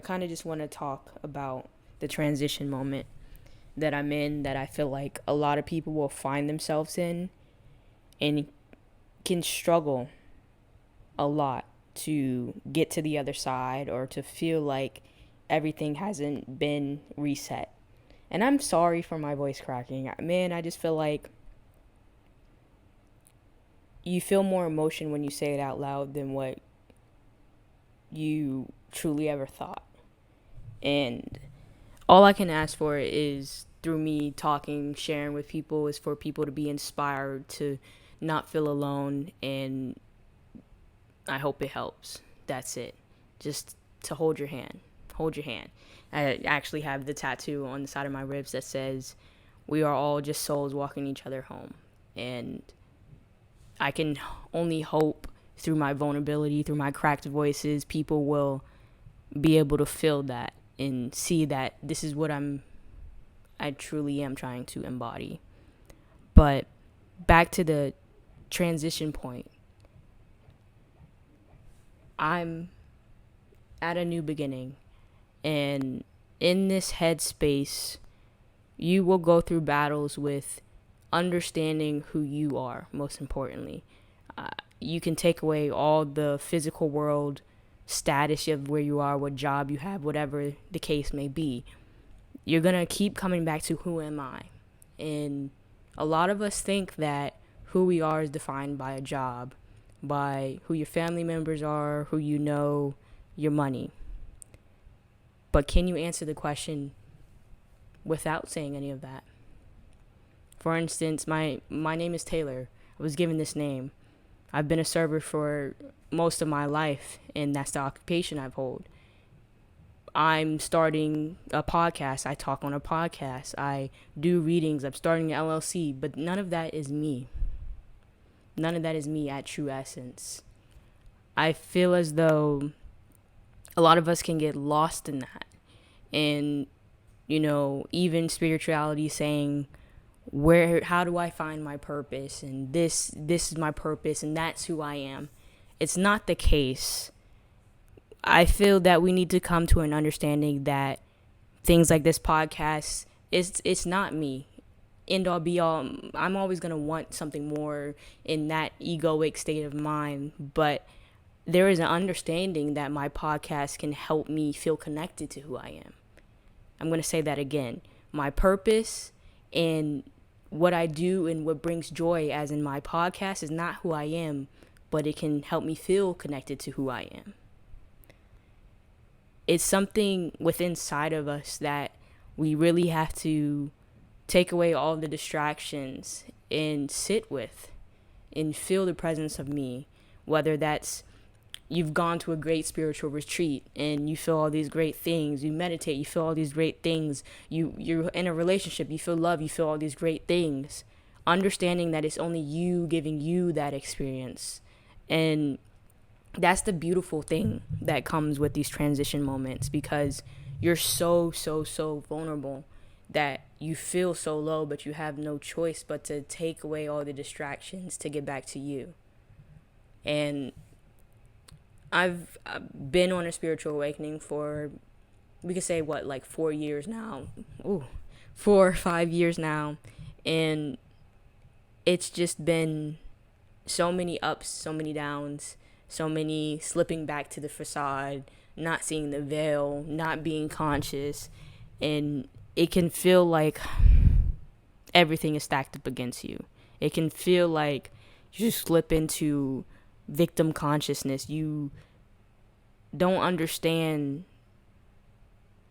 kind of just want to talk about the transition moment that I'm in, that I feel like a lot of people will find themselves in and can struggle a lot to get to the other side, or to feel like everything hasn't been reset. And I'm sorry for my voice cracking. Man, I just feel like you feel more emotion when you say it out loud than what you truly ever thought. And all I can ask for is, through me talking, sharing with people, is for people to be inspired to not feel alone. And I hope it helps. That's it. Just to hold your hand. Hold your hand. I actually have the tattoo on the side of my ribs that says, "We are all just souls walking each other home." And I can only hope through my vulnerability, through my cracked voices, people will be able to feel that and see that this is what I truly am trying to embody. But back to the transition point. I'm at a new beginning, and in this headspace, you will go through battles with understanding who you are, most importantly. You can take away all the physical world status of where you are, what job you have, whatever the case may be. You're going to keep coming back to, who am I? And a lot of us think that who we are is defined by a job, by who your family members are, who you know, your money. But can you answer the question without saying any of that? For instance, my name is Taylor. I was given this name. I've been a server for most of my life, and that's the occupation I've held. I'm starting a podcast. I talk on a podcast. I do readings. I'm starting an LLC, but none of that is me. None of that is me at true essence. I feel as though a lot of us can get lost in that. And, even spirituality saying, how do I find my purpose? And this is my purpose, and that's who I am. It's not the case. I feel that we need to come to an understanding that things like this podcast, it's not me. End all be all. I'm always going to want something more in that egoic state of mind, but there is an understanding that my podcast can help me feel connected to who I am. I'm going to say that again. My purpose and what I do and what brings joy, as in my podcast, is not who I am, but it can help me feel connected to who I am. It's something within inside of us that we really have to take away all the distractions and sit with and feel the presence of me. Whether that's you've gone to a great spiritual retreat and you feel all these great things, you meditate, you feel all these great things, you're in a relationship, you feel love, you feel all these great things. Understanding that it's only you giving you that experience. And that's the beautiful thing that comes with these transition moments, because you're so vulnerable that you feel so low, but you have no choice but to take away all the distractions to get back to you. And I've been on a spiritual awakening for, we could say, 4 years now. 4 or 5 years now. And it's just been so many ups, so many downs, so many slipping back to the facade, not seeing the veil, not being conscious. And it can feel like everything is stacked up against you. It can feel like you just slip into victim consciousness. You don't understand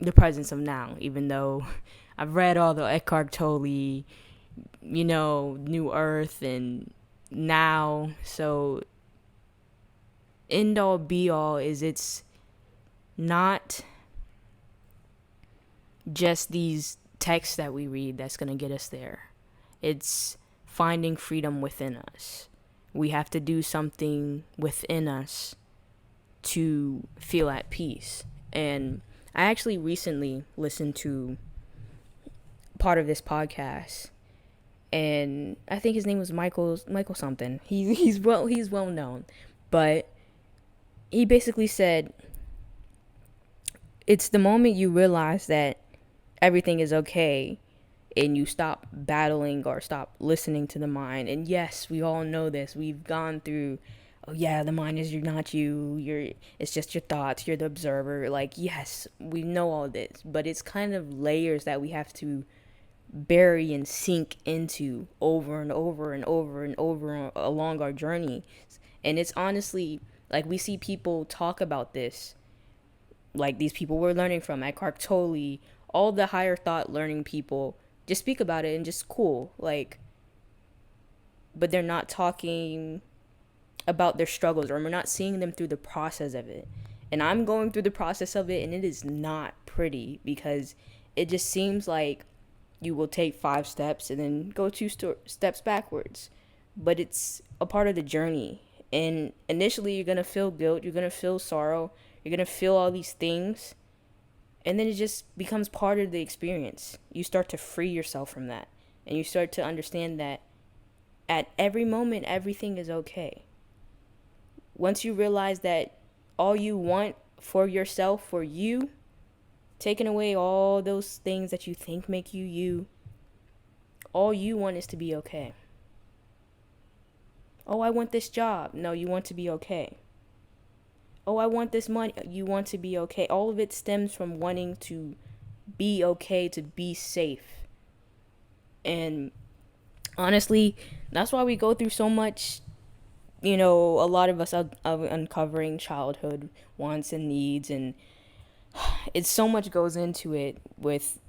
the presence of now, even though I've read all the Eckhart Tolle, New Earth and Now. So end all be all is, it's not just these texts that we read that's going to get us there. It's finding freedom within us. We have to do something within us to feel at peace. And I actually recently listened to part of this podcast, and I think his name was Michael something. He's well known, but he basically said It's the moment you realize that everything is okay and you stop battling or stop listening to the mind. And yes, we all know this. We've gone through, oh yeah, the mind is not you. It's just your thoughts. You're the observer. Like, yes, we know all this, but it's kind of layers that we have to bury and sink into over and over and over and over along our journey. And it's honestly like we see people talk about this, like these people we're learning from, Eckhart Tolle, all the higher thought learning people just speak about it and just cool, like, but they're not talking about their struggles, or we're not seeing them through the process of it. And I'm going through the process of it, and it is not pretty because it just seems like you will take 5 steps and then go 2 steps backwards. But it's a part of the journey. And initially, you're going to feel guilt, you're going to feel sorrow, you're going to feel all these things. And then it just becomes part of the experience. You start to free yourself from that. And you start to understand that at every moment, everything is okay. Once you realize that all you want for yourself, for you, taking away all those things that you think make you you, all you want is to be okay. Oh, I want this job. No, you want to be okay. Oh, I want this money. You want to be okay. All of it stems from wanting to be okay, to be safe. And honestly, that's why we go through so much. A lot of us are uncovering childhood wants and needs, and it's so much goes into it with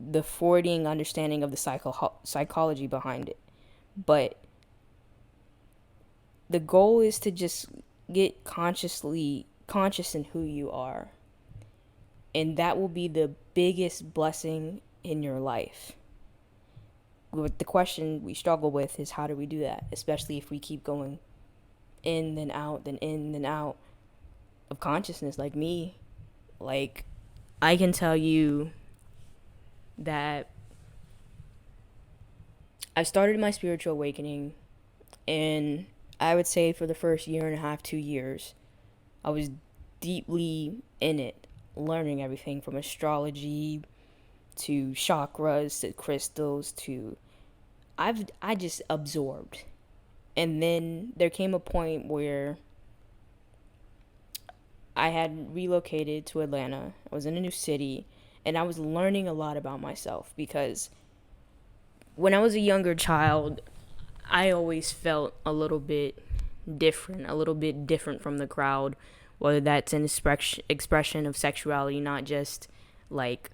the forwarding understanding of the psychology behind it. But the goal is to just get conscious in who you are, and that will be the biggest blessing in your life. But the question we struggle with is, how do we do that, especially if we keep going in then out, then in then out of consciousness, like me. Like, I can tell you that I started my spiritual awakening, and I would say for the first year and a half, 2 years, I was deeply in it, learning everything from astrology to chakras to crystals to I just absorbed. And then there came a point where I had relocated to Atlanta. I was in a new city, and I was learning a lot about myself because when I was a younger child, I always felt a little bit different from the crowd, whether that's an expression of sexuality, not just like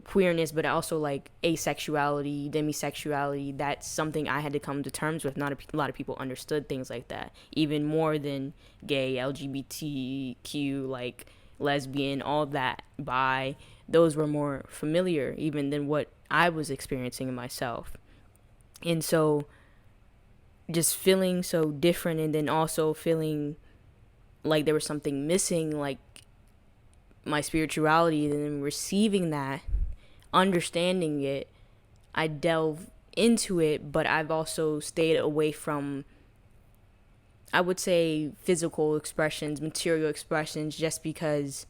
queerness, but also like asexuality, demisexuality. That's something I had to come to terms with. Not a lot of people understood things like that, even more than gay, LGBTQ, like lesbian, all that, bi. Those were more familiar even than what I was experiencing in myself. And so just feeling so different, and then also feeling like there was something missing, like my spirituality, and then receiving that, understanding it, I delve into it, but I've also stayed away from, I would say, physical expressions, material expressions, just because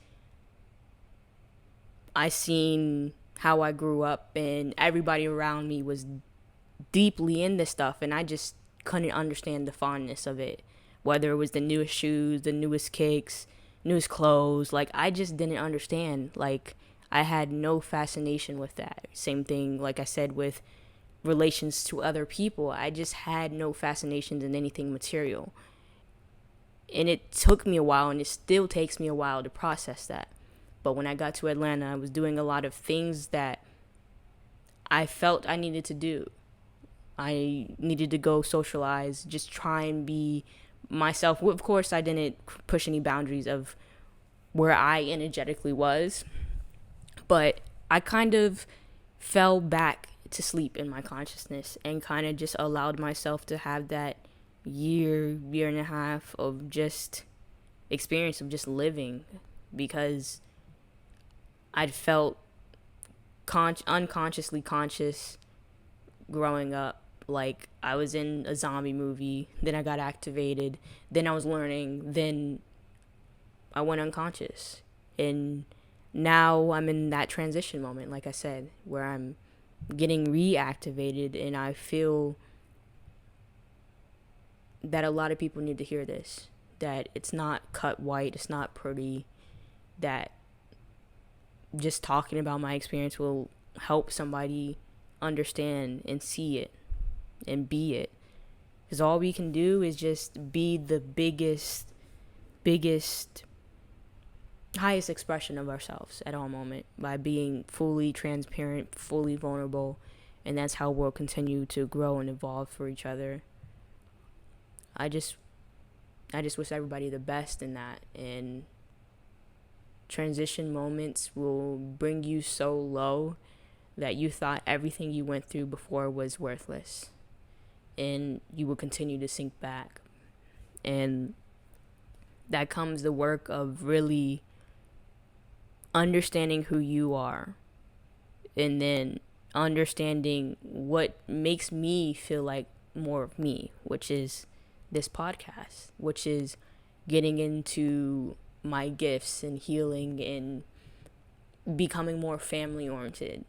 I seen how I grew up and everybody around me was deeply in this stuff, and I just couldn't understand the fondness of it. Whether it was the newest shoes, the newest kicks, newest clothes, like I just didn't understand. Like I had no fascination with that. Same thing, like I said, with relations to other people. I just had no fascinations in anything material. And it took me a while, and it still takes me a while to process that. But when I got to Atlanta, I was doing a lot of things that I felt I needed to do. I needed to go socialize, just try and be myself. Of course, I didn't push any boundaries of where I energetically was, but I kind of fell back to sleep in my consciousness and kind of just allowed myself to have that year and a half of just experience of just living, because I'd felt unconsciously conscious growing up. Like I was in a zombie movie, then I got activated, then I was learning, then I went unconscious. And now I'm in that transition moment, like I said, where I'm getting reactivated, and I feel that a lot of people need to hear this, that it's not cut white, it's not pretty, that just talking about my experience will help somebody understand and see it and be it. Because all we can do is just be the biggest, highest expression of ourselves at all moment by being fully transparent, fully vulnerable, and that's how we'll continue to grow and evolve for each other. I just wish everybody the best in that, and transition moments will bring you so low that you thought everything you went through before was worthless, and you will continue to sink back. And that comes the work of really understanding who you are, and then understanding what makes me feel like more of me, which is this podcast, which is getting into my gifts and healing and becoming more family oriented.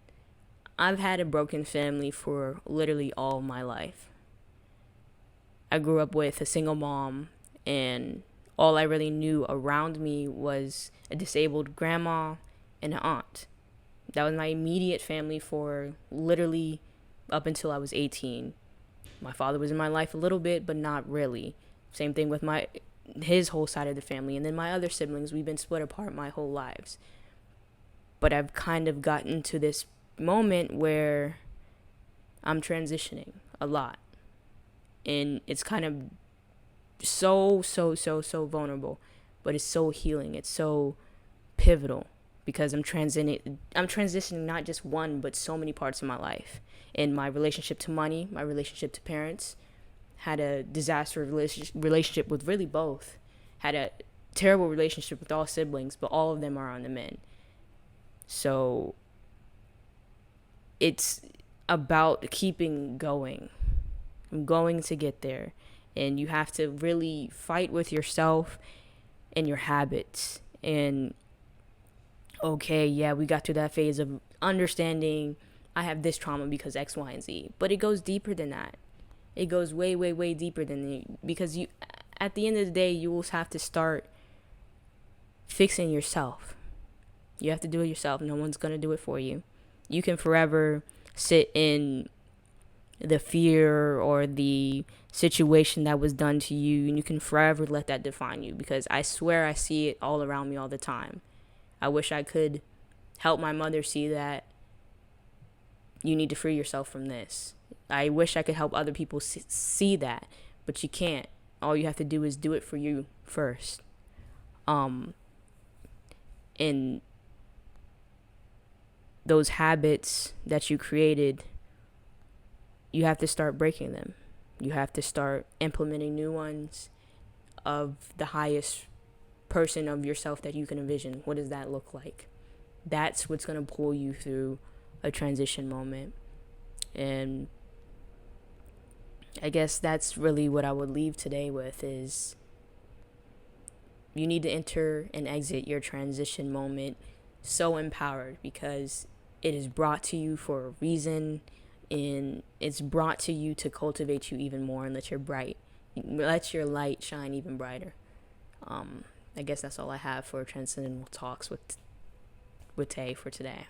I've had a broken family for literally all my life. I grew up with a single mom, and all I really knew around me was a disabled grandma and an aunt. That was my immediate family for literally up until I was 18. My father was in my life a little bit, but not really. Same thing with his whole side of the family. And then my other siblings, we've been split apart my whole lives. But I've kind of gotten to this moment where I'm transitioning a lot. And it's kind of so vulnerable. But it's so healing. It's so pivotal. Because I'm transitioning not just one, but so many parts of my life. In my relationship to money, my relationship to parents, had a disastrous relationship with really both. Had a terrible relationship with all siblings, but all of them are on the mend. So it's about keeping going. I'm going to get there. And you have to really fight with yourself and your habits. And okay, yeah, we got through that phase of understanding I have this trauma because X, Y, and Z. But it goes deeper than that. It goes way, way, way deeper than that. Because at the end of the day, you will have to start fixing yourself. You have to do it yourself. No one's going to do it for you. You can forever sit in the fear or the situation that was done to you, and you can forever let that define you. Because I swear I see it all around me all the time. I wish I could help my mother see that you need to free yourself from this. I wish I could help other people see that, but you can't. All you have to do is do it for you first. And those habits that you created, you have to start breaking them. You have to start implementing new ones of the highest person of yourself that you can envision. What does that look like? That's what's going to pull you through a transition moment. And I guess that's really what I would leave today with, is you need to enter and exit your transition moment so empowered, because it is brought to you for a reason, and it's brought to you to cultivate you even more and let your light shine even brighter. I guess that's all I have for Transcendental Talks with Tay for today.